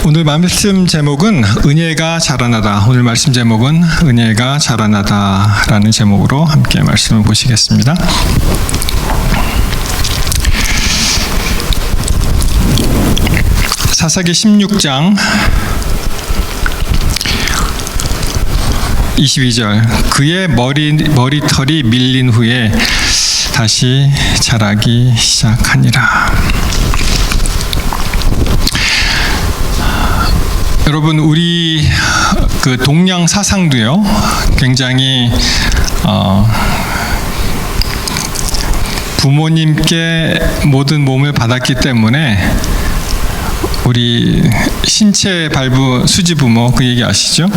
오늘 말씀 제목은 은혜가 자라나다. 오늘 말씀 제목은 은혜가 자라나다라는 제목으로 함께 말씀을 보시겠습니다. 사사기 16장 22절. 그의 머리털이 밀린 후에 다시 자라기 시작하니라. 여러분, 우리 그 동양 사상도요, 굉장히 부모님께 모든 몸을 받았기 때문에 우리 신체 발부 수지 부모, 그 얘기 아시죠?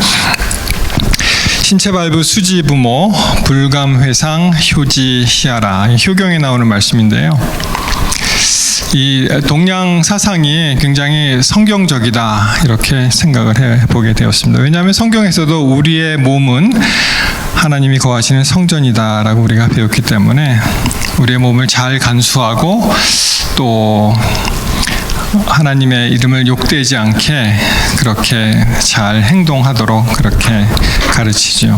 신체 발부 수지 부모 불감회상 효지시하라. 효경에 나오는 말씀인데요. 이 동양 사상이 굉장히 성경적이다, 이렇게 생각을 해보게 되었습니다. 왜냐하면 성경에서도 우리의 몸은 하나님이 거하시는 성전이다라고 우리가 배웠기 때문에 우리의 몸을 잘 간수하고 또 하나님의 이름을 욕되지 않게 그렇게 잘 행동하도록 그렇게 가르치죠.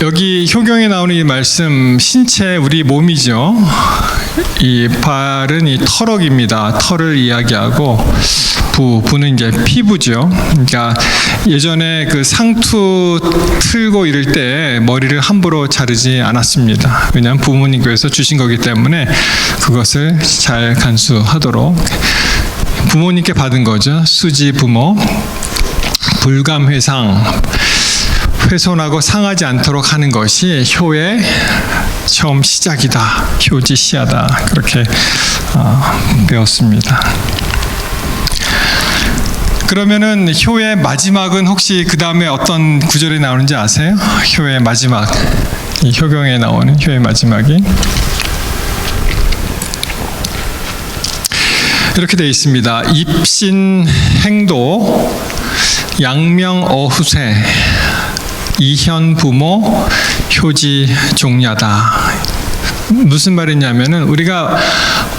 여기 효경에 나오는 이 말씀, 신체, 우리 몸이죠. 이 발은 이 털럭입니다. 털을 이야기하고 부는 이제 피부죠. 그러니까 예전에 그 상투 틀고 이럴 때 머리를 함부로 자르지 않았습니다. 왜냐하면 부모님께서 주신 거기 때문에 그것을 잘 간수하도록 부모님께 받은 거죠. 수지 부모, 불감회상, 훼손하고 상하지 않도록 하는 것이 효의 처음 시작이다. 효지시하다. 그렇게 배웠습니다. 그러면은 효의 마지막은 혹시 그 다음에 어떤 구절이 나오는지 아세요? 효의 마지막, 이 효경에 나오는 효의 마지막이 이렇게 되어 있습니다. 입신 행도, 양명 어후세, 이현 부모, 효지 종야다. 무슨 말이냐면은 우리가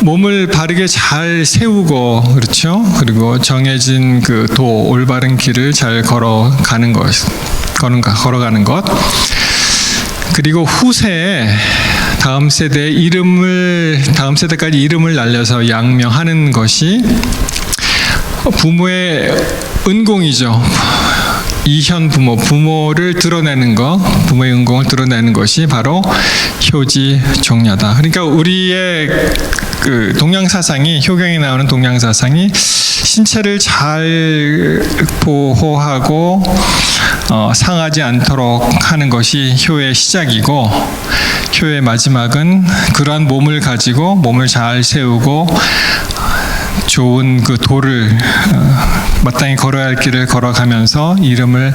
몸을 바르게 잘 세우고, 그렇죠? 그리고 정해진 그 올바른 길을 잘 걸어가는 것. 그리고 후세에 다음 세대까지 이름을 날려서 양명하는 것이 부모의 은공이죠. 이현 부모, 부모를 드러내는 것, 부모의 은공을 드러내는 것이 바로 효지 종야다. 그러니까 우리의 그 동양 사상이, 효경에 나오는 동양 사상이 신체를 잘 보호하고 상하지 않도록 하는 것이 효의 시작이고, 효의 마지막은 그러한 몸을 가지고 몸을 잘 세우고 좋은 그 도를 마땅히 걸어야 할 길을 걸어가면서 이름을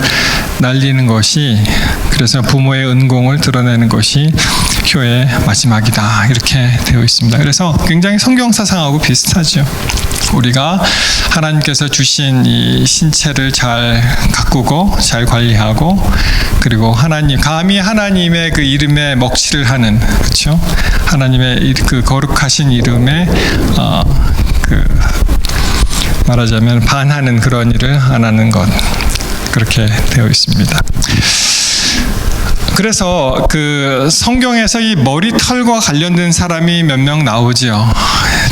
날리는 것이, 그래서 부모의 은공을 드러내는 것이 효의 마지막이다, 이렇게 되어 있습니다. 그래서 굉장히 성경 사상하고 비슷하죠. 우리가 하나님께서 주신 이 신체를 잘 가꾸고 잘 관리하고, 그리고 감히 하나님의 그 이름에 먹칠을 하는, 그렇죠? 하나님의 그 거룩하신 이름에 말하자면 반하는 그런 일을 안 하는 것, 그렇게 되어 있습니다. 그래서 그 성경에서 이 머리털과 관련된 사람이 몇 명 나오죠.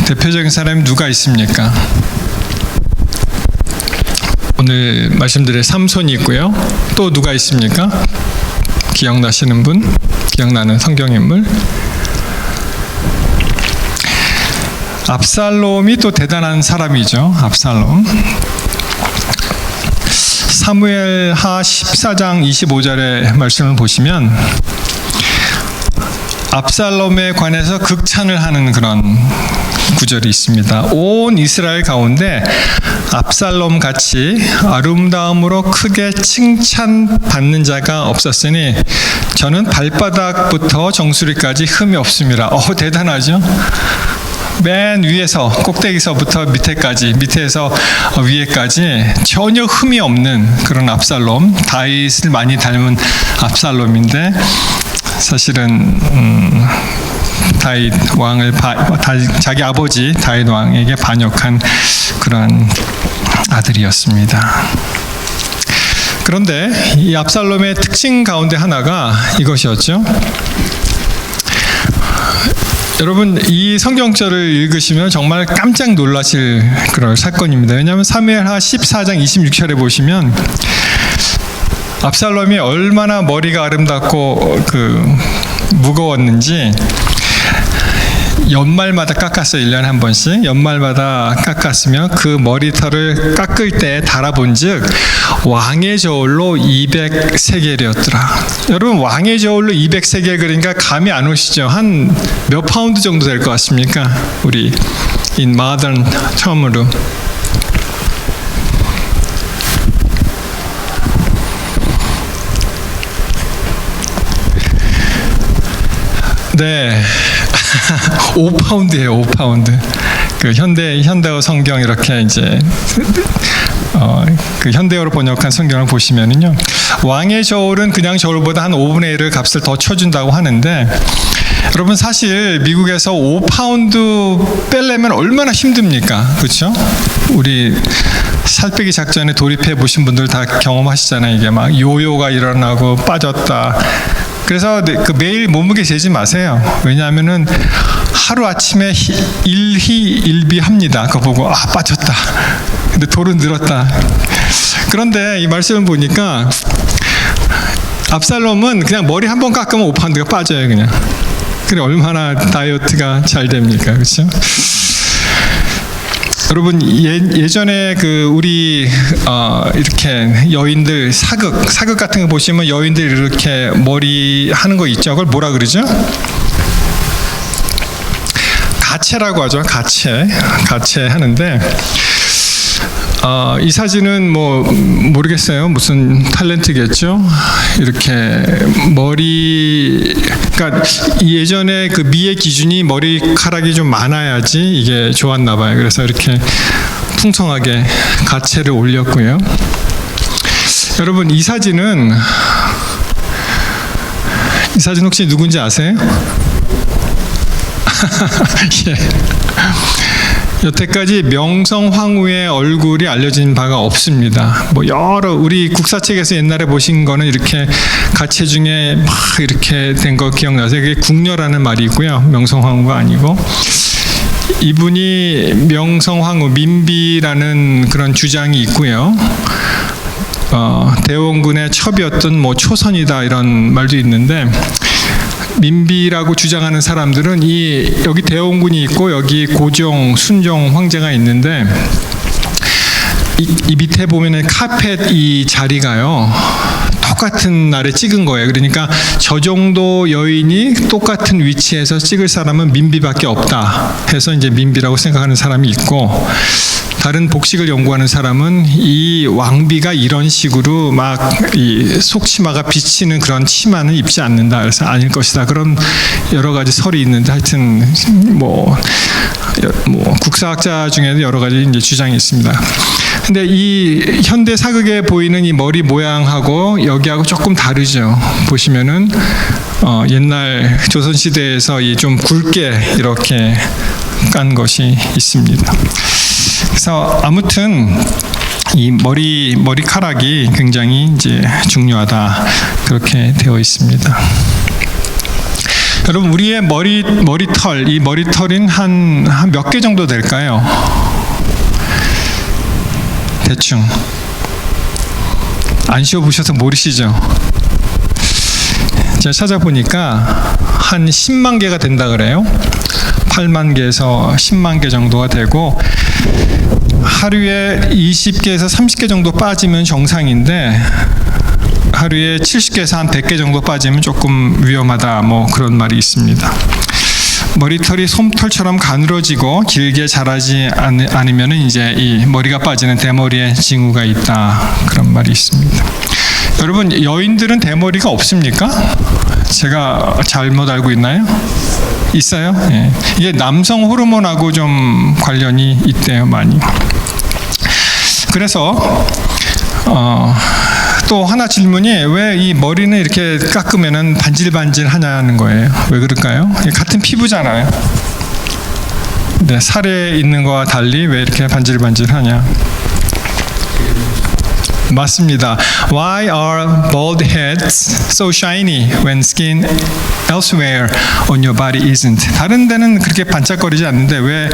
대표적인 사람이 누가 있습니까? 오늘 말씀드릴 삼손이 있고요. 또 누가 있습니까? 기억나시는 분? 기억나는 성경인물? 압살롬이 또 대단한 사람이죠. 압살롬. 사무엘하 14장 25절의 말씀을 보시면 압살롬에 관해서 극찬을 하는 그런 구절이 있습니다. 온 이스라엘 가운데 압살롬 같이 아름다움으로 크게 칭찬받는 자가 없었으니 저는 발바닥부터 정수리까지 흠이 없습니다. 대단하죠? 맨 위에서 꼭대기서부터 밑에서 위에까지 전혀 흠이 없는 그런 압살롬, 다윗을 많이 닮은 압살롬인데 사실은 다윗 왕을 자기 아버지 다윗 왕에게 반역한 그런 아들이었습니다. 그런데 이 압살롬의 특징 가운데 하나가 이것이었죠. 여러분, 이 성경절을 읽으시면 정말 깜짝 놀라실 그런 사건입니다. 왜냐하면 사무엘하 14장 26절에 보시면 압살롬이 얼마나 머리가 아름답고 무거웠는지 연말마다 깎았어요. 1년에 한 번씩 연말마다 깎았으며 그 머리털을 깎을 때 달아본 즉 왕의 저울로 200세겔이었더라. 여러분, 왕의 저울로 200세겔 그러니까 감이 안 오시죠? 한 몇 파운드 정도 될 것 같습니까? 우리 in modern term으로. 네. 5파운드예요, 5파운드. 그 현대어 성경 이렇게 이제 그 현대어로 번역한 성경을 보시면은요, 왕의 저울은 그냥 저울보다 한 5분의 1을 값을 더 쳐준다고 하는데, 여러분 사실 미국에서 5파운드 빼려면 얼마나 힘듭니까? 그렇죠? 우리 살빼기 작전에 돌입해 보신 분들 다 경험하시잖아요. 이게 막 요요가 일어나고 빠졌다. 그래서 매일 몸무게 재지 마세요. 왜냐하면은 하루 아침에 일희일비합니다. 그거 보고 빠졌다. 근데 돌은 늘었다. 그런데 이 말씀을 보니까 압살롬은 그냥 머리 한 번 깎으면 5파운드가 빠져요, 그냥. 그래 얼마나 다이어트가 잘 됩니까, 그렇죠? 여러분, 예전에 우리 이렇게 여인들 사극 같은 거 보시면 여인들 이렇게 머리 하는 거 있죠? 그걸 뭐라 그러죠? 가채라고 하죠. 가채 하는데, 이 사진은 모르겠어요. 무슨 탤런트겠죠. 이렇게 그러니까 예전에 그 미의 기준이 머리카락이 좀 많아야지 이게 좋았나 봐요. 그래서 이렇게 풍성하게 가채를 올렸고요. 여러분, 이 사진 혹시 누군지 아세요? 예. 여태까지 명성황후의 얼굴이 알려진 바가 없습니다. 우리 국사책에서 옛날에 보신 거는 이렇게 가채 중에 막 이렇게 된 거 기억나세요? 그게 궁녀라는 말이 있고요. 명성황후가 아니고. 이분이 명성황후 민비라는 그런 주장이 있고요. 대원군의 첩이었던 초선이다 이런 말도 있는데, 민비라고 주장하는 사람들은 여기 대원군이 있고 여기 고종, 순종 황제가 있는데, 이 밑에 보면은 카펫 이 자리가요 똑같은 날에 찍은 거예요. 그러니까 저 정도 여인이 똑같은 위치에서 찍을 사람은 민비밖에 없다 해서 이제 민비라고 생각하는 사람이 있고, 다른 복식을 연구하는 사람은 이 왕비가 이런 식으로 막 이 속치마가 비치는 그런 치마는 입지 않는다, 그래서 아닐 것이다, 그런 여러 가지 설이 있는데, 하여튼 국사학자 중에도 여러 가지 이제 주장이 있습니다. 근데 이 현대 사극에 보이는 이 머리 모양하고 여기하고 조금 다르죠. 보시면은 옛날 조선 시대에서 이 좀 굵게 이렇게 깐 것이 있습니다. 그래서 아무튼 이 머리카락이 굉장히 이제 중요하다, 그렇게 되어 있습니다. 여러분, 우리의 머리털, 이 머리털은 한 몇 개 정도 될까요? 대충 안 씌워보셔서 모르시죠? 제가 찾아보니까 한 10만 개가 된다 그래요. 8만 개에서 10만 개 정도가 되고, 하루에 20개에서 30개 정도 빠지면 정상인데, 하루에 70개에서 한 100개 정도 빠지면 조금 위험하다, 그런 말이 있습니다. 머리털이 솜털처럼 가늘어지고 길게 자라지 않으면 이제 이 머리가 빠지는 대머리의 징후가 있다, 그런 말이 있습니다. 여러분, 여인들은 대머리가 없습니까? 제가 잘못 알고 있나요? 있어요? 예. 이게 남성 호르몬하고 좀 관련이 있대요, 많이. 그래서 또 하나 질문이, 왜 이 머리는 이렇게 깎으면은 반질반질하냐는 거예요. 왜 그럴까요? 같은 피부잖아요. 근데 살에 있는 거와 달리 왜 이렇게 반질반질하냐? 맞습니다. Why are bald heads so shiny when skin elsewhere on your body isn't? 다른 데는 그렇게 반짝거리지 않는데 왜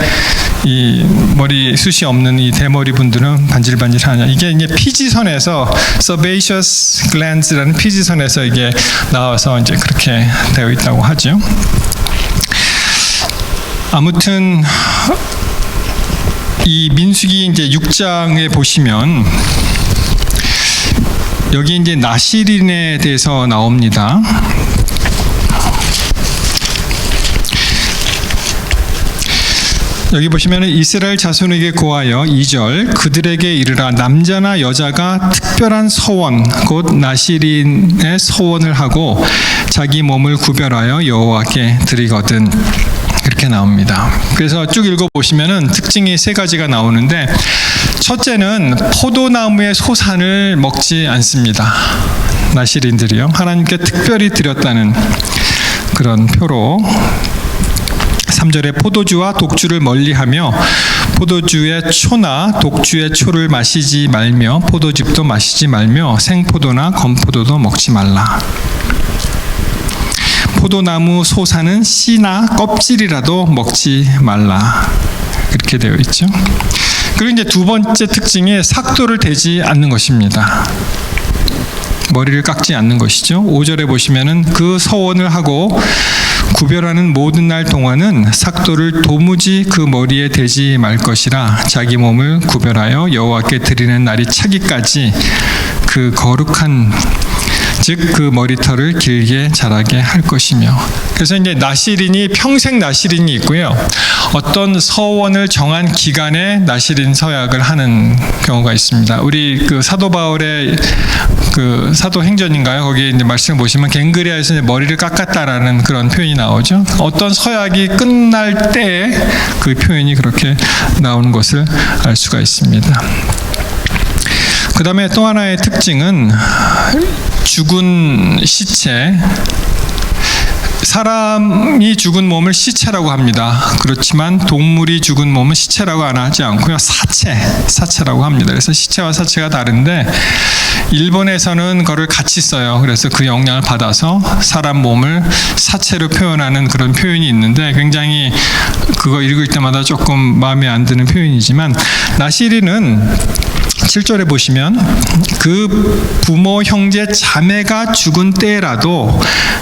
이 머리 숱이 없는 이 대머리 분들은 반질반질하냐? 이게 이제 피지선에서 sebaceous glands라는 피지선에서 이게 나와서 이제 그렇게 되어 있다고 하죠. 아무튼 이 민수기 이제 6장에 보시면 여기 이제 나시린에 대해서 나옵니다. 여기 보시면 이스라엘 자손에게 고하여 2절 그들에게 이르라 남자나 여자가 특별한 서원 곧 나시린의 서원을 하고 자기 몸을 구별하여 여호와께 드리거든. 이렇게 나옵니다. 그래서 쭉 읽어보시면은 특징이 3가지가 나오는데 첫째는 포도나무의 소산을 먹지 않습니다. 나시린들이요. 하나님께 특별히 드렸다는 그런 표로 3절에 포도주와 독주를 멀리하며 포도주의 초나 독주의 초를 마시지 말며 포도즙도 마시지 말며 생포도나 건포도도 먹지 말라. 포도나무 소사는 씨나 껍질이라도 먹지 말라. 그렇게 되어 있죠. 그리고 이제 2번째 특징이 삭도를 대지 않는 것입니다. 머리를 깎지 않는 것이죠. 5절에 보시면은 그 서원을 하고 구별하는 모든 날 동안은 삭도를 도무지 그 머리에 대지 말 것이라 자기 몸을 구별하여 여호와께 드리는 날이 차기까지 그 거룩한 즉 그 머리털을 길게 자라게 할 것이며. 그래서 이제 나시린이 평생 나시린이 있고요. 어떤 서원을 정한 기간에 나시린 서약을 하는 경우가 있습니다. 우리 그 사도 바울의 그 사도행전인가요? 거기에 이제 말씀 보시면 갱그리아에서 이제 머리를 깎았다라는 그런 표현이 나오죠. 어떤 서약이 끝날 때에 그 표현이 그렇게 나오는 것을 알 수가 있습니다. 그 다음에 또 하나의 특징은 죽은 시체, 사람이 죽은 몸을 시체라고 합니다. 그렇지만 동물이 죽은 몸은 시체라고 하지 않고요. 사체라고 합니다. 그래서 시체와 사체가 다른데 일본에서는 그거를 같이 써요. 그래서 그 영향을 받아서 사람 몸을 사체로 표현하는 그런 표현이 있는데 굉장히 그거 읽을 때마다 조금 마음에 안 드는 표현이지만 나시린은 7절에 보시면 그 부모, 형제, 자매가 죽은 때라도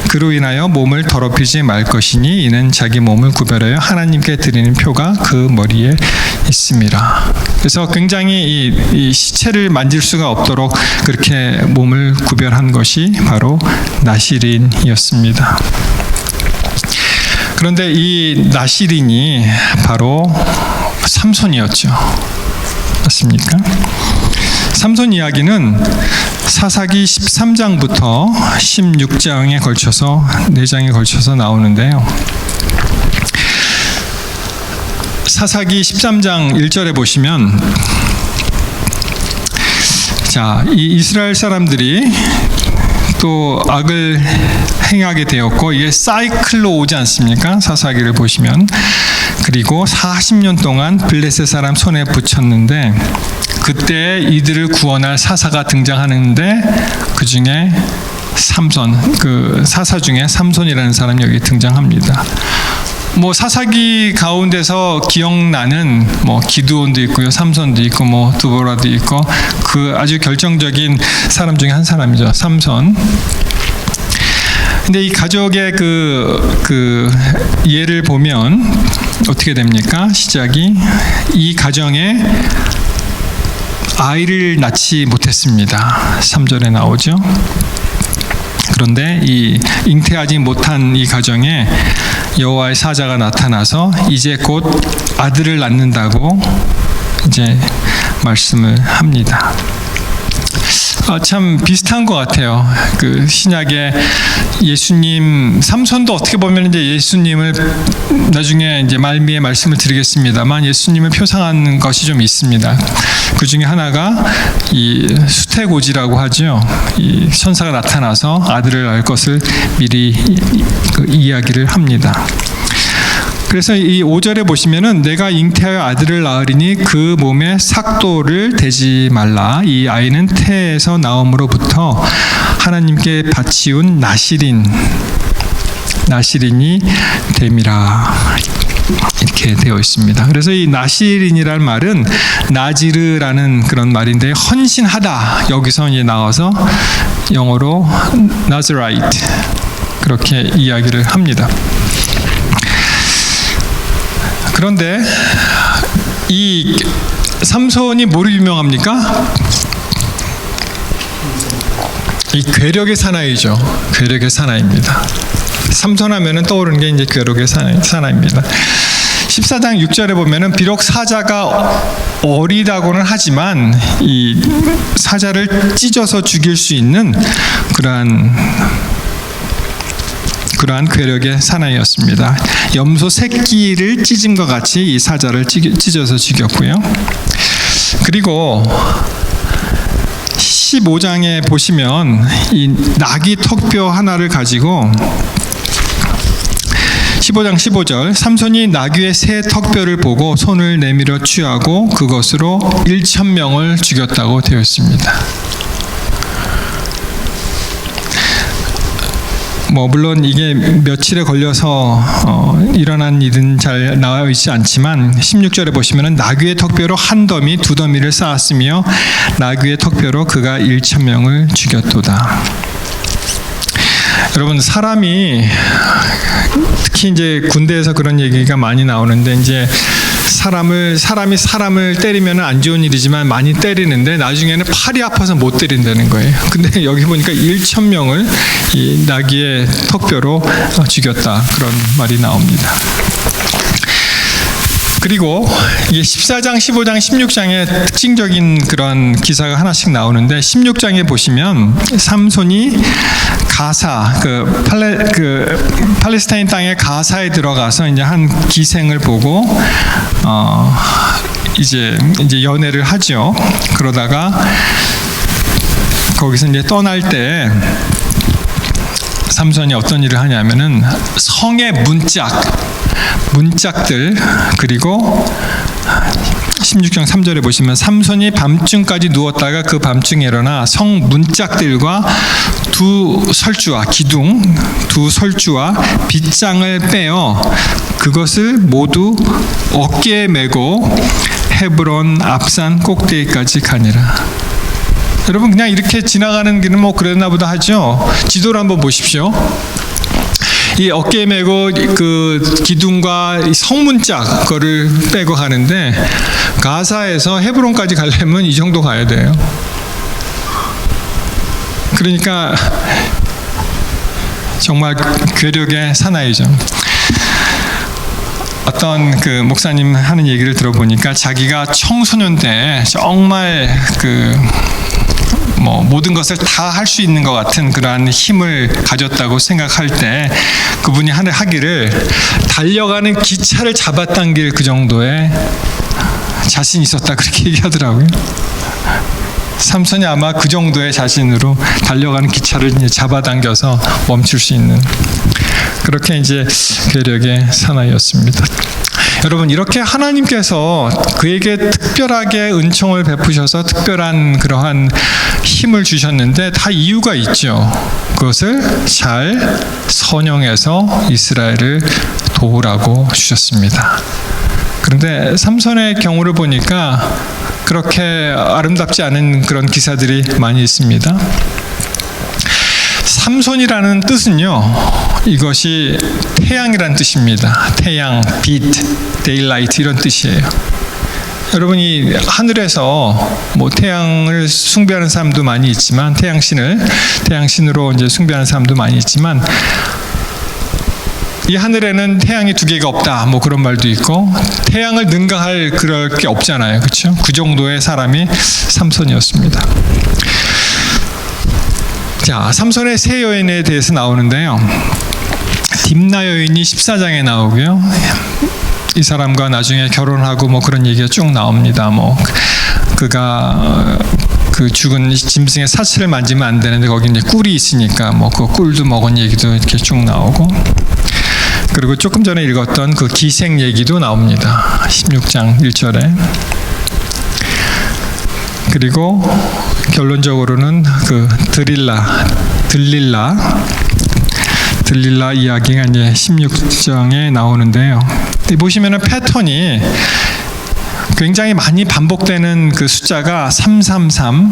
그로 인하여 몸을 더럽히지 말 것이니 이는 자기 몸을 구별하여 하나님께 드리는 표가 그 머리에 있습니다. 그래서 굉장히 이 시체를 만질 수가 없도록 그렇게 몸을 구별한 것이 바로 나시린이었습니다. 그런데 이 나시린이 바로 삼손이었죠. 맞습니까? 삼손 이야기는 사사기 13장부터 16장에 걸쳐서 4장에 걸쳐서 나오는데요. 사사기 13장 1절에 보시면 자, 이 이스라엘 사람들이 또 악을 행하게 되었고 이게 사이클로 오지 않습니까? 사사기를 보시면. 그리고 40년 동안 블레셋 사람 손에 붙였는데 그때 이들을 구원할 사사가 등장하는데 그 중에 삼손, 그 사사 중에 삼손이라는 사람이 여기 등장합니다. 뭐 사사기 가운데서 기억나는 뭐 기드온도 있고요, 삼손도 있고 뭐 드보라도 있고 그 아주 결정적인 사람 중에 한 사람이죠, 삼손. 근데 이 가족의 그 예를 보면 어떻게 됩니까? 시작이 이 가정에 아이를 낳지 못했습니다. 3절에 나오죠. 그런데 이 잉태하지 못한 이 가정에 여호와의 사자가 나타나서 이제 곧 아들을 낳는다고 이제 말씀을 합니다. 참 비슷한 것 같아요. 그 신약에 예수님, 삼손도 어떻게 보면 이제 예수님을 나중에 이제 말미에 말씀을 드리겠습니다만 예수님을 표상한 것이 좀 있습니다. 그 중에 하나가 이 수태고지라고 하죠. 이 천사가 나타나서 아들을 낳을 것을 미리 이야기를 합니다. 그래서 이 5절에 보시면은 내가 잉태하여 아들을 낳으리니 그 몸에 삭도를 대지 말라. 이 아이는 태에서 나옴으로부터 하나님께 바치운 나실인이 됨이라. 이렇게 되어 있습니다. 그래서 이 나실인이라는 말은 나지르라는 그런 말인데 헌신하다, 여기서 이제 나와서 영어로 나즈라이트 그렇게 이야기를 합니다. 그런데 이 삼손이 뭐로 유명합니까? 이 괴력의 사나이죠. 괴력의 사나이입니다. 삼손 하면은 떠오르는 게 이제 괴력의 사나이입니다. 14장 6절에 보면은 비록 사자가 어리다고는 하지만 이 사자를 찢어서 죽일 수 있는 그러한 괴력의 사나이였습니다. 염소 새끼를 찢음과 같이 이 사자를 찢어서 죽였고요. 그리고 15장에 보시면 이 나귀 턱뼈 하나를 가지고 15장 15절 삼손이 나귀의 새 턱뼈를 보고 손을 내밀어 취하고 그것으로 1,000명을 죽였다고 되어 있습니다. 물론 이게 며칠에 걸려서 일어난 일은 잘 나와 있지 않지만 16절에 보시면은 나귀의 턱뼈로 한 더미 두 더미를 쌓았으며 나귀의 턱뼈로 그가 1,000명을 죽였도다. 여러분, 사람이 특히 이제 군대에서 그런 얘기가 많이 나오는데 이제 사람이 사람을 때리면 안 좋은 일이지만 많이 때리는데 나중에는 팔이 아파서 못 때린다는 거예요. 근데 여기 보니까 1,000명을 이 나귀의 턱뼈로 죽였다, 그런 말이 나옵니다. 그리고 이게 14장, 15장, 16장에 특징적인 그런 기사가 하나씩 나오는데 16장에 보시면 삼손이 가사, 팔레스타인 땅의 가사에 들어가서 이제 한 기생을 보고 이제 연애를 하죠. 그러다가 거기서 이제 떠날 때 삼손이 어떤 일을 하냐면은 성의 문짝들, 그리고 16장 3절에 보시면 삼손이 밤중까지 누웠다가 그 밤중에 일어나 성 문짝들과 두 설주와 빗장을 빼어 그것을 모두 어깨에 메고 헤브론 앞산 꼭대기까지 가니라. 여러분, 그냥 이렇게 지나가는 길은 그랬나 보다 하죠. 지도를 한번 보십시오. 이 어깨에 메고 그 기둥과 성문짝 거를 빼고 가는데 가사에서 헤브론까지 가려면 이 정도 가야 돼요. 그러니까 정말 괴력의 사나이죠. 어떤 그 목사님 하는 얘기를 들어보니까 자기가 청소년 때 정말 모든 것을 다 할 수 있는 것 같은 그러한 힘을 가졌다고 생각할 때 그분이 하기를 달려가는 기차를 잡아당길 그 정도의 자신이 있었다, 그렇게 얘기하더라고요. 삼손이 아마 그 정도의 자신으로 달려가는 기차를 이제 잡아당겨서 멈출 수 있는 그렇게 이제 괴력의 사나이였습니다. 여러분, 이렇게 하나님께서 그에게 특별하게 은총을 베푸셔서 특별한 그러한 힘을 주셨는데 다 이유가 있죠. 그것을 잘 선용해서 이스라엘을 도우라고 주셨습니다. 그런데 삼손의 경우를 보니까 그렇게 아름답지 않은 그런 기사들이 많이 있습니다. 삼손이라는 뜻은요, 이것이 태양이란 뜻입니다. 태양, 빛, 데일라이트 이런 뜻이에요. 여러분이 하늘에서 태양을 숭배하는 사람도 많이 있지만 태양신으로 이제 숭배하는 사람도 많이 있지만 이 하늘에는 태양이 두 개가 없다, 그런 말도 있고 태양을 능가할 그럴 게 없잖아요, 그렇죠? 그 정도의 사람이 삼손이었습니다. 자, 삼손의 세 여인에 대해서 나오는데요. 딥나 여인이 14장에 나오고요. 이 사람과 나중에 결혼하고 그런 얘기가 쭉 나옵니다. 그가 그 죽은 짐승의 사체를 만지면 안 되는데 거기 이제 꿀이 있으니까 그 꿀도 먹은 얘기도 이렇게 쭉 나오고. 그리고 조금 전에 읽었던 그 기생 얘기도 나옵니다. 16장 1절에. 그리고 결론적으로는 그 들릴라 이야기가 이제 16장에 나오는데요. 보시면은 패턴이 굉장히 많이 반복되는 그 숫자가 333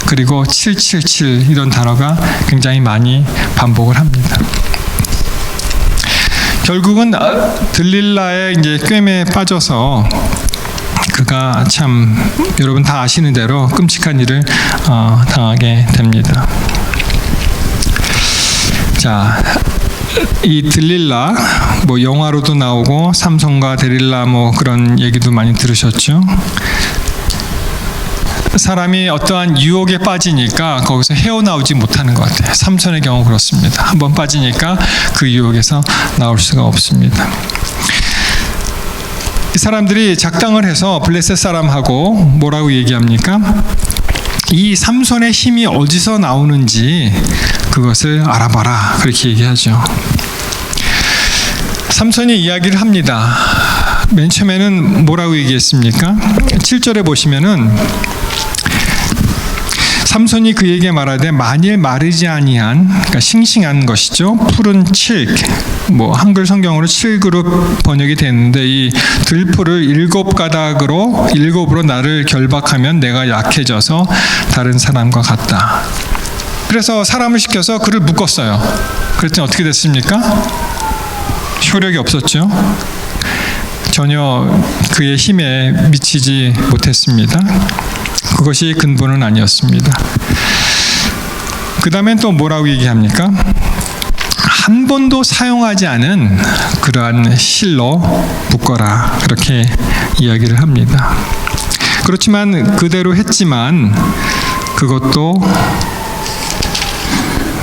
그리고 777 이런 단어가 굉장히 많이 반복을 합니다. 결국은 들릴라의 이제 꿰매에 빠져서 그가 참 여러분 다 아시는 대로 끔찍한 일을 당하게 됩니다. 자, 이 들릴라 뭐 영화로도 나오고 삼손과 데릴라 뭐 그런 얘기도 많이 들으셨죠. 사람이 어떠한 유혹에 빠지니까 거기서 헤어나오지 못하는 것 같아요. 삼손의 경우 그렇습니다. 한번 빠지니까 그 유혹에서 나올 수가 없습니다. 이 사람들이 작당을 해서 블레셋 사람하고 뭐라고 얘기합니까? 이 삼손의 힘이 어디서 나오는지 그것을 알아봐라 그렇게 얘기하죠. 삼손이 이야기를 합니다. 맨 처음에는 뭐라고 얘기했습니까? 7절에 보시면은 삼손이 그에게 말하되 만일 마르지 아니한, 그러니까 싱싱한 것이죠. 푸른 칡, 뭐 한글 성경으로 칡으로 번역이 되는데 이 들풀을 7가닥으로 나를 결박하면 내가 약해져서 다른 사람과 같다. 그래서 사람을 시켜서 그를 묶었어요. 그랬더니 어떻게 됐습니까? 효력이 없었죠. 전혀 그의 힘에 미치지 못했습니다. 그것이 근본은 아니었습니다. 그 다음엔 또 뭐라고 얘기합니까? 한 번도 사용하지 않은 그러한 실로 묶어라 그렇게 이야기를 합니다. 그렇지만 그대로 했지만 그것도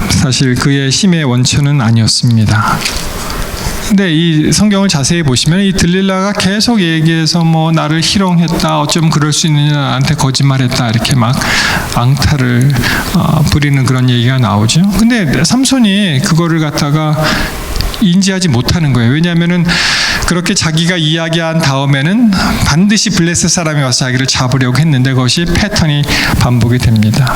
사실 그의 힘의 원천은 아니었습니다. 근데 이 성경을 자세히 보시면 이 들릴라가 계속 얘기해서 뭐 나를 희롱했다, 어쩜 그럴 수 있느냐, 나한테 거짓말했다 이렇게 막 앙탈을 부리는 그런 얘기가 나오죠. 근데 삼손이 그거를 갖다가 인지하지 못하는 거예요. 왜냐하면은 그렇게 자기가 이야기한 다음에는 반드시 블레셋 사람이 와서 자기를 잡으려고 했는데 그것이 패턴이 반복이 됩니다.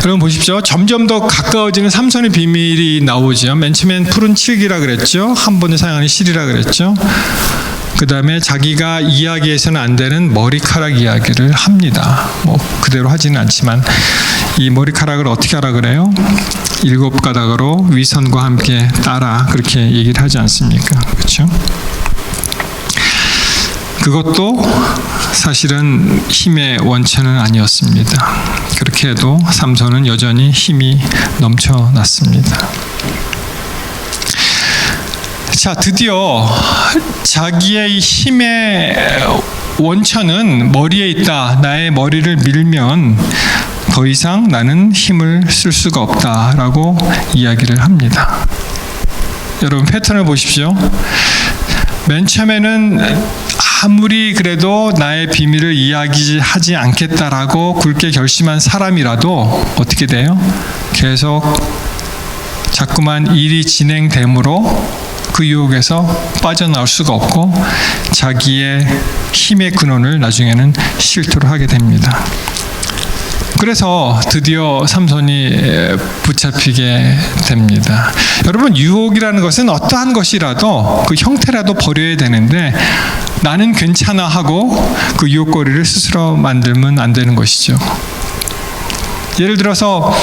여러분 보십시오. 점점 더 가까워지는 삼손의 비밀이 나오죠. 맨 처음엔 푸른 칡이라 그랬죠. 한 번에 사용하는 실이라 그랬죠. 그 다음에 자기가 이야기해서는 안 되는 머리카락 이야기를 합니다. 뭐 그대로 하지는 않지만 이 머리카락을 어떻게 하라 그래요? 7가닥으로 위선과 함께 따라 그렇게 얘기를 하지 않습니까? 그렇죠? 그것도 사실은 힘의 원천은 아니었습니다. 그렇게 해도 삼손은 여전히 힘이 넘쳐났습니다. 자, 드디어 자기의 힘의 원천은 머리에 있다. 나의 머리를 밀면 더 이상 나는 힘을 쓸 수가 없다라고 이야기를 합니다. 여러분 패턴을 보십시오. 맨 처음에는 아무리 그래도 나의 비밀을 이야기하지 않겠다라고 굳게 결심한 사람이라도 어떻게 돼요? 계속 자꾸만 일이 진행됨으로 그 유혹에서 빠져나올 수가 없고 자기의 힘의 근원을 나중에는 실토를 하게 됩니다. 그래서 드디어 삼손이 붙잡히게 됩니다. 여러분 유혹이라는 것은 어떠한 것이라도 그 형태라도 버려야 되는데 나는 괜찮아 하고 그 유혹거리를 스스로 만들면 안 되는 것이죠. 예를 들어서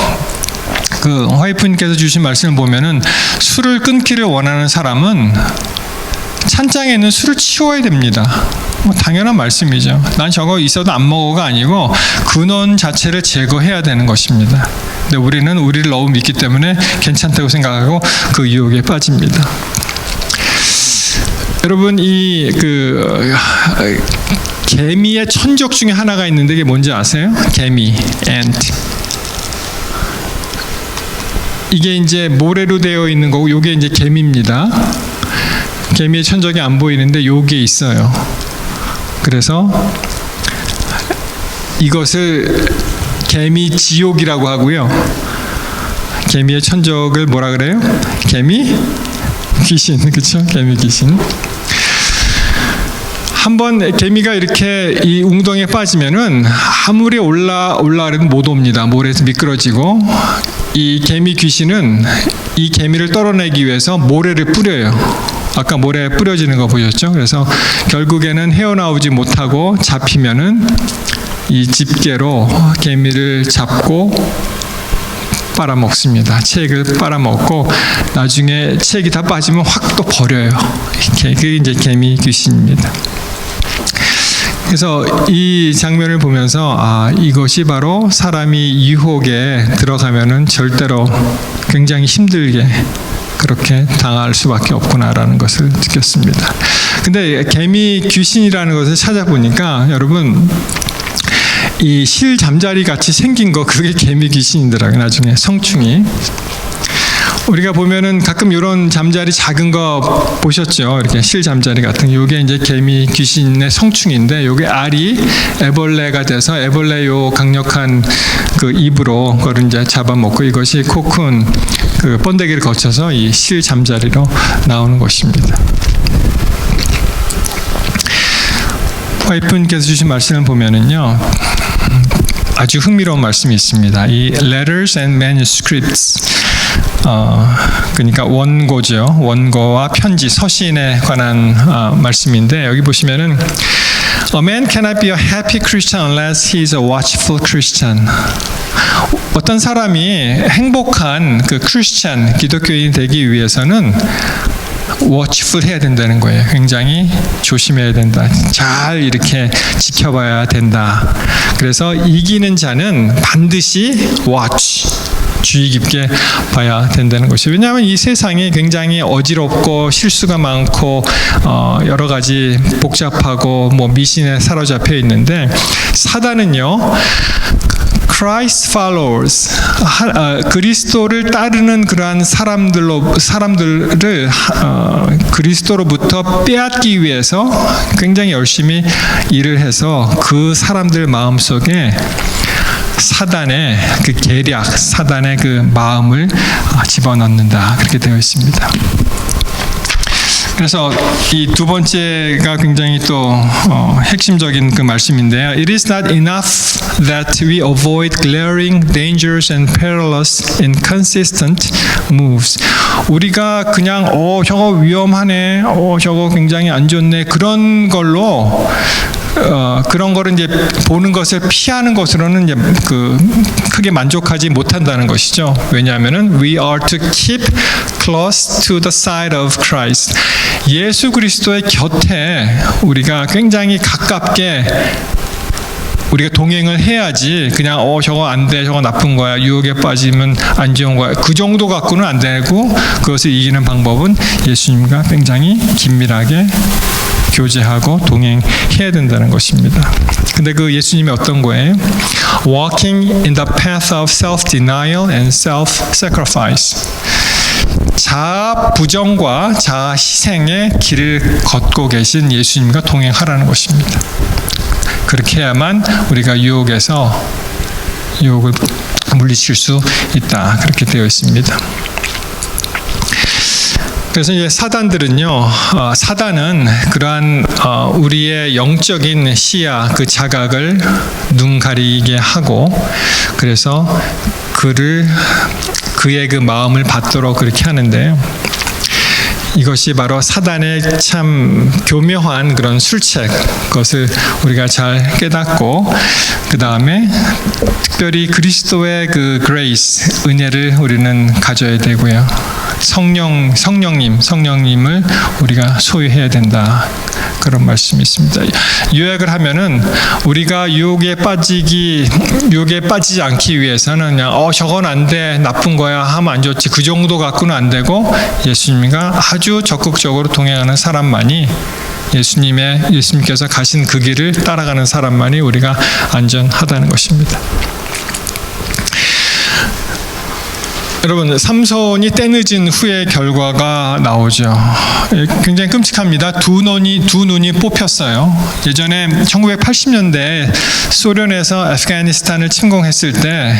그 와이프님께서 주신 말씀을 보면은 술을 끊기를 원하는 사람은 찬장에 있는 술을 치워야 됩니다. 뭐 당연한 말씀이죠. 난 저거 있어도 안 먹어가 아니고 근원 자체를 제거해야 되는 것입니다. 근데 우리는 우리를 너무 믿기 때문에 괜찮다고 생각하고 그 유혹에 빠집니다. 여러분 이 개미의 천적 중에 하나가 있는데 이게 뭔지 아세요? 개미, ant. 이게 이제 모래로 되어 있는 거고 요게 이제 개미입니다. 개미의 천적이 안 보이는데 요게 있어요. 그래서 이것을 개미 지옥이라고 하고요. 개미의 천적을 뭐라 그래요? 개미 귀신, 그렇죠? 개미 귀신. 한번 개미가 이렇게 이 웅덩이에 빠지면은 아무리 올라가도 못 옵니다. 모래에서 미끄러지고, 이 개미 귀신은 이 개미를 떨어내기 위해서 모래를 뿌려요. 아까 모래 뿌려지는 거 보셨죠? 그래서 결국에는 헤어나오지 못하고 잡히면은 이 집게로 개미를 잡고 빨아먹습니다. 책을 빨아먹고 나중에 책이 다 빠지면 확 또 버려요. 그게 이제 개미 귀신입니다. 그래서 이 장면을 보면서 이것이 바로 사람이 유혹에 들어가면은 절대로 굉장히 힘들게 그렇게 당할 수밖에 없구나라는 것을 느꼈습니다. 근데 개미 귀신이라는 것을 찾아보니까 여러분, 이 실 잠자리 같이 생긴 거, 그게 개미 귀신이더라고요. 나중에 성충이. 우리가 보면은 가끔 이런 잠자리 작은 거 보셨죠? 이렇게 실 잠자리 같은 게, 이게 이제 개미 귀신의 성충인데, 이게 알이 애벌레가 돼서 애벌레 요 강력한 그 입으로 그걸 이제 잡아먹고, 이것이 코쿤 그 번데기를 거쳐서 이 실 잠자리로 나오는 것입니다. 와이프님께서 주신 말씀을 보면은요, 아주 흥미로운 말씀이 있습니다. 이 letters and manuscripts, 그러니까 원고죠. 원고와 편지, 서신에 관한 말씀인데, 여기 보시면은 A man cannot be a happy Christian unless he is a watchful Christian. 어떤 사람이 행복한 그 크리스찬, 기독교인이 되기 위해서는 watchful 해야 된다는 거예요. 굉장히 조심해야 된다. 잘 이렇게 지켜봐야 된다. 그래서 이기는 자는 반드시 watch, 주의 깊게 봐야 된다는 것이에요. 왜냐하면 이 세상이 굉장히 어지럽고 실수가 많고 여러 가지 복잡하고 미신에 사로잡혀 있는데, 사단은요, Christ followers, 그리스도를 따르는 그러한 사람들을 그리스도로부터 빼앗기 위해서 굉장히 열심히 일을 해서 그 사람들 마음속에 사단의 그 계략, 사단의 그 마음을 집어넣는다, 그렇게 되어 있습니다. 그래서 이 두 번째가 굉장히 또 핵심적인 그 말씀인데요. It is not enough that we avoid glaring, dangerous and perilous, inconsistent moves. 우리가 그냥 저거 위험하네, 저거 굉장히 안 좋네, 그런 걸로 그런 거를 이제 보는 것을 피하는 것으로는 이제 크게 만족하지 못한다는 것이죠. 왜냐하면은 we are to keep close to the side of Christ. 예수 그리스도의 곁에 우리가 굉장히 가깝게 우리가 동행을 해야지, 그냥 저거 안 돼, 저거 나쁜 거야, 유혹에 빠지면 안 좋은 거야, 그 정도 갖고는 안 되고, 그것을 이기는 방법은 예수님과 굉장히 긴밀하게 교제하고 동행해야 된다는 것입니다. 근데 그 예수님이 어떤 거예요? Walking in the path of self-denial and self-sacrifice. 자아 부정과 자아 희생의 길을 걷고 계신 예수님과 동행하라는 것입니다. 그렇게 해야만 우리가 유혹을 물리칠 수 있다, 그렇게 되어 있습니다. 그래서 이제 사단은 그러한 우리의 영적인 시야, 그 자각을 눈 가리게 하고, 그래서 그의 그 마음을 받도록 그렇게 하는데요. 이것이 바로 사단의 참 교묘한 그런 술책, 그것을 우리가 잘 깨닫고, 그 다음에 특별히 그리스도의 그 grace, 은혜를 우리는 가져야 되고요. 성령님을 우리가 소유해야 된다, 그런 말씀이 있습니다. 요약을 하면은 우리가 유혹에 빠지지 않기 위해서는 그냥 저건 안 돼, 나쁜 거야 하면 안 좋지, 그 정도 갖고는 안 되고, 예수님과 아주 적극적으로 동행하는 사람만이, 예수님께서 가신 그 길을 따라가는 사람만이 우리가 안전하다는 것입니다. 여러분, 삼손이 때늦은 후의 결과가 나오죠. 굉장히 끔찍합니다. 두 눈이 뽑혔어요. 예전에 1980년대 소련에서 아프가니스탄을 침공했을 때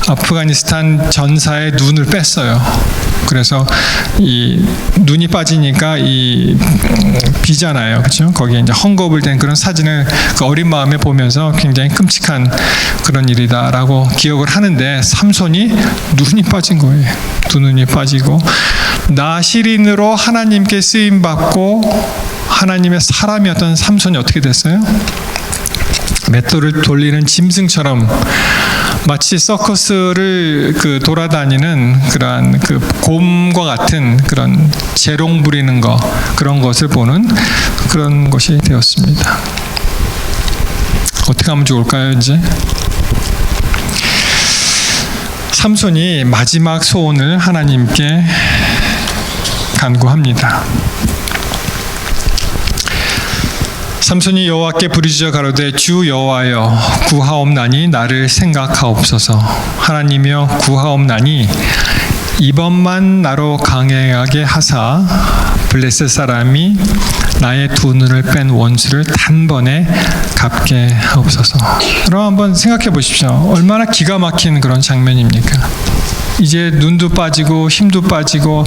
아프가니스탄 전사의 눈을 뺐어요. 그래서 이 눈이 빠지니까 이 비잖아요, 그렇죠? 거기에 이제 헝겊을 댄 그런 사진을 그 어린 마음에 보면서 굉장히 끔찍한 그런 일이다라고 기억을 하는데 삼손이 눈이 빠진 거예요. 두 눈이 빠지고 나시린으로 하나님께 쓰임 받고 하나님의 사람이었던 삼손이 어떻게 됐어요? 맷돌을 돌리는 짐승처럼 마치 서커스를 그 돌아다니는 그러한 그 곰과 같은 그런 재롱 부리는 거, 그런 것을 보는 그런 것이 되었습니다. 어떻게 하면 좋을까요, 이제? 삼손이 마지막 소원을 하나님께 간구합니다. 삼손이 여호와께 부르짖어 가로되 주 여호와여 구하옵나니 나를 생각하옵소서. 하나님이여 구하옵나니 이번만 나로 강행하게 하사 블레셋 사람이 나의 두 눈을 뺀 원수를 단번에 갚게 하옵소서. 여러분 한번 생각해 보십시오. 얼마나 기가 막힌 그런 장면입니까? 이제 눈도 빠지고 힘도 빠지고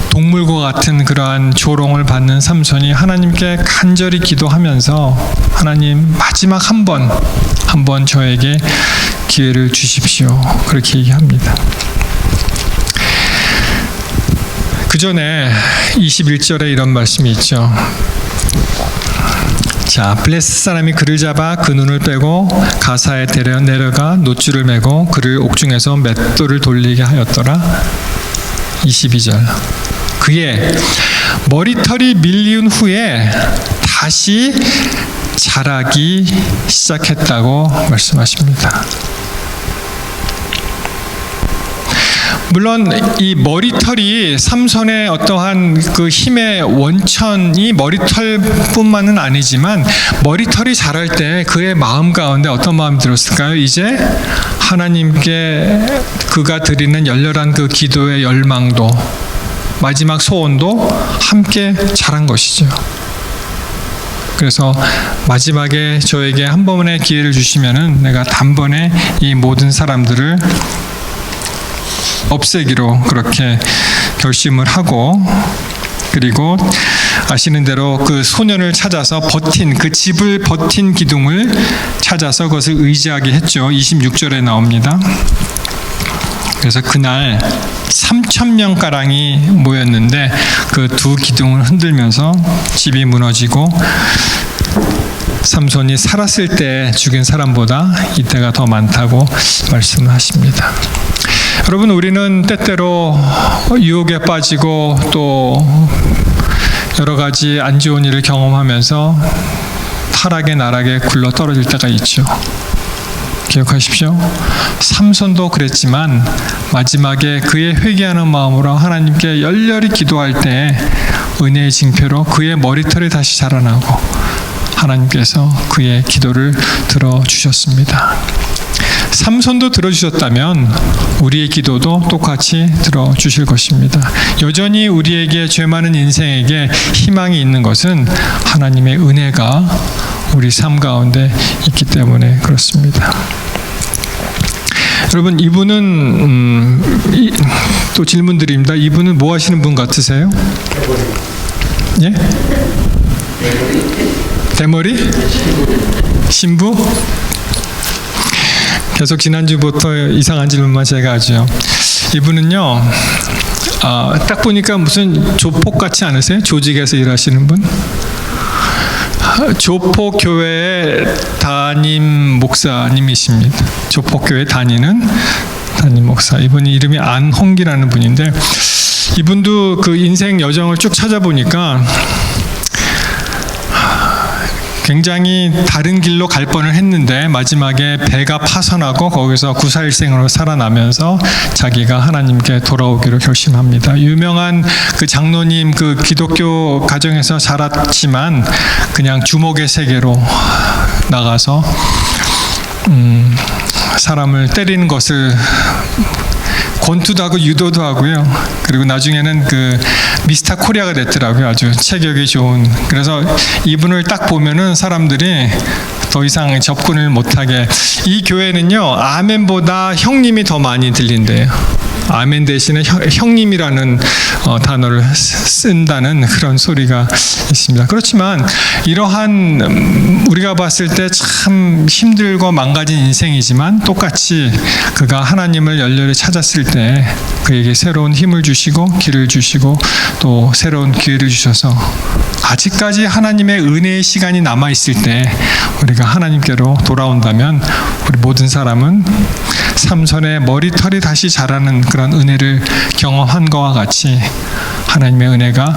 동물과 같은 그러한 조롱을 받는 삼손이 하나님께 간절히 기도하면서 하나님 마지막 한 번 저에게 기회를 주십시오. 그렇게 얘기합니다. 그 전에 21절에 이런 말씀이 있죠. 자, 블레셋 사람이 그를 잡아 그 눈을 빼고 가사에 내려가 노줄을 매고 그를 옥중에서 맷돌을 돌리게 하였더라. 22절. 그의 머리털이 밀리운 후에 다시 자라기 시작했다고 말씀하십니다. 물론 이 머리털이 삼손의 어떠한 그 힘의 원천이 머리털뿐만은 아니지만 머리털이 자랄 때 그의 마음 가운데 어떤 마음이 들었을까요? 이제 하나님께 그가 드리는 열렬한 그 기도의 열망도 마지막 소원도 함께 자란 것이죠. 그래서 마지막에 저에게 한 번의 기회를 주시면은 내가 단번에 이 모든 사람들을 없애기로 그렇게 결심을 하고, 그리고 아시는 대로 그 소년을 찾아서 그 집을 버틴 기둥을 찾아서 그것을 의지하게 했죠. 26절에 나옵니다. 그래서 그날 3,000명가량이 모였는데 그 두 기둥을 흔들면서 집이 무너지고 삼손이 살았을 때 죽인 사람보다 이때가 더 많다고 말씀하십니다. 여러분, 우리는 때때로 유혹에 빠지고 또 여러 가지 안 좋은 일을 경험하면서 타락의 나락에 굴러 떨어질 때가 있죠. 기억하십시오. 삼손도 그랬지만 마지막에 그의 회개하는 마음으로 하나님께 열렬히 기도할 때 은혜의 징표로 그의 머리털이 다시 자라나고 하나님께서 그의 기도를 들어주셨습니다. 삼손도 들어주셨다면 우리의 기도도 똑같이 들어주실 것입니다. 여전히 우리에게 죄 많은 인생에게 희망이 있는 것은 하나님의 은혜가 우리 삶 가운데 있기 때문에 그렇습니다. 여러분, 이분은 또 질문 드립니다. 이분은 뭐 하시는 분 같으세요? 예? 대머리? 신부? 계속 지난주부터 이상한 질문만 제가 하죠. 이분은요, 딱 보니까 무슨 조폭 같지 않으세요? 조직에서 일하시는 분? 조폭교회의 담임 목사님이십니다. 조폭교회 다니는 담임 목사. 이분이 이름이 안홍기라는 분인데, 이분도 그 인생 여정을 쭉 찾아보니까 굉장히 다른 길로 갈 뻔을 했는데 마지막에 배가 파손하고 거기서 구사일생으로 살아나면서 자기가 하나님께 돌아오기로 결심합니다. 유명한 그 장로님, 그 기독교 가정에서 자랐지만 그냥 주먹의 세계로 나가서 사람을 때리는 것을 권투도 하고 유도도 하고요. 그리고 나중에는 그 미스터 코리아가 됐더라고요. 아주 체격이 좋은. 그래서 이분을 딱 보면은 사람들이 더 이상 접근을 못하게. 이 교회는요, 아멘보다 형님이 더 많이 들린대요. 아멘 대신에 형님이라는 단어를 쓴다는 그런 소리가 있습니다. 그렇지만 이러한 우리가 봤을 때 참 힘들고 망가진 인생이지만 똑같이 그가 하나님을 열렬히 찾았을 때 그에게 새로운 힘을 주시고 길을 주시고 또 새로운 기회를 주셔서 아직까지 하나님의 은혜의 시간이 남아있을 때 우리가 하나님께로 돌아온다면 우리 모든 사람은 삼손의 머리털이 다시 자라는 그런 은혜를 경험한 것과 같이 하나님의 은혜가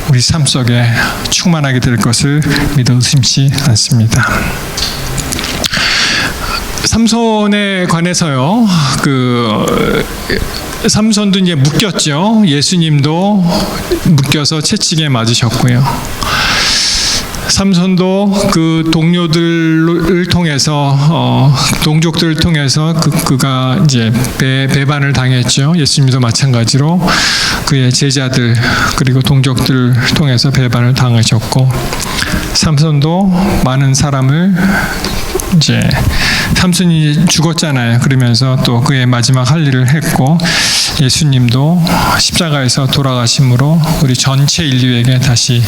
우리 삶 속에 충만하게 될 것을 믿어 의심치 않습니다. 삼손에 관해서요, 삼손도 이제 묶였죠. 예수님도 묶여서 채찍에 맞으셨고요. 삼손도 그 동료들을 통해서 동족들을 통해서 그가 이제 배반을 당했죠. 예수님도 마찬가지로 그의 제자들 그리고 동족들을 통해서 배반을 당하셨고, 삼손도 많은 사람을 이제 삼손이 죽었잖아요. 그러면서 또 그의 마지막 할 일을 했고, 예수님도 십자가에서 돌아가심으로 우리 전체 인류에게 다시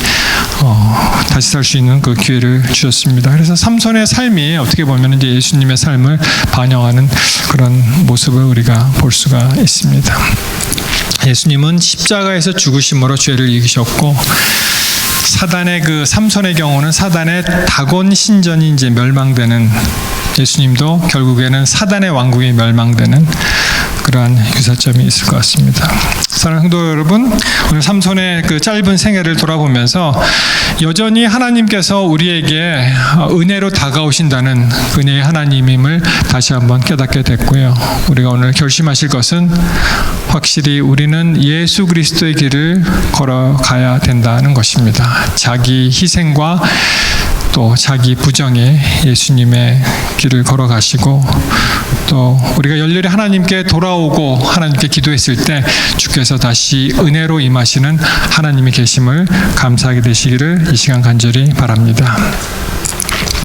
살 수 있는 그 기회를 주셨습니다. 그래서 삼손의 삶이 어떻게 보면 이제 예수님의 삶을 반영하는 그런 모습을 우리가 볼 수가 있습니다. 예수님은 십자가에서 죽으심으로 죄를 이기셨고, 사단의 그 삼손의 경우는 사단의 다곤 신전이 이제 멸망되는, 예수님도 결국에는 사단의 왕국이 멸망되는 그러한 유사점이 있을 것 같습니다. 사랑하는 성도 여러분, 오늘 삼손의 그 짧은 생애를 돌아보면서 여전히 하나님께서 우리에게 은혜로 다가오신다는 은혜의 하나님임을 다시 한번 깨닫게 됐고요. 우리가 오늘 결심하실 것은 확실히 우리는 예수 그리스도의 길을 걸어가야 된다는 것입니다. 자기 희생과 또 자기 부정에 예수님의 길을 걸어가시고, 또 우리가 열렬히 하나님께 돌아오고 하나님께 기도했을 때 주께서 다시 은혜로 임하시는 하나님의 계심을 감사하게 되시기를 이 시간 간절히 바랍니다.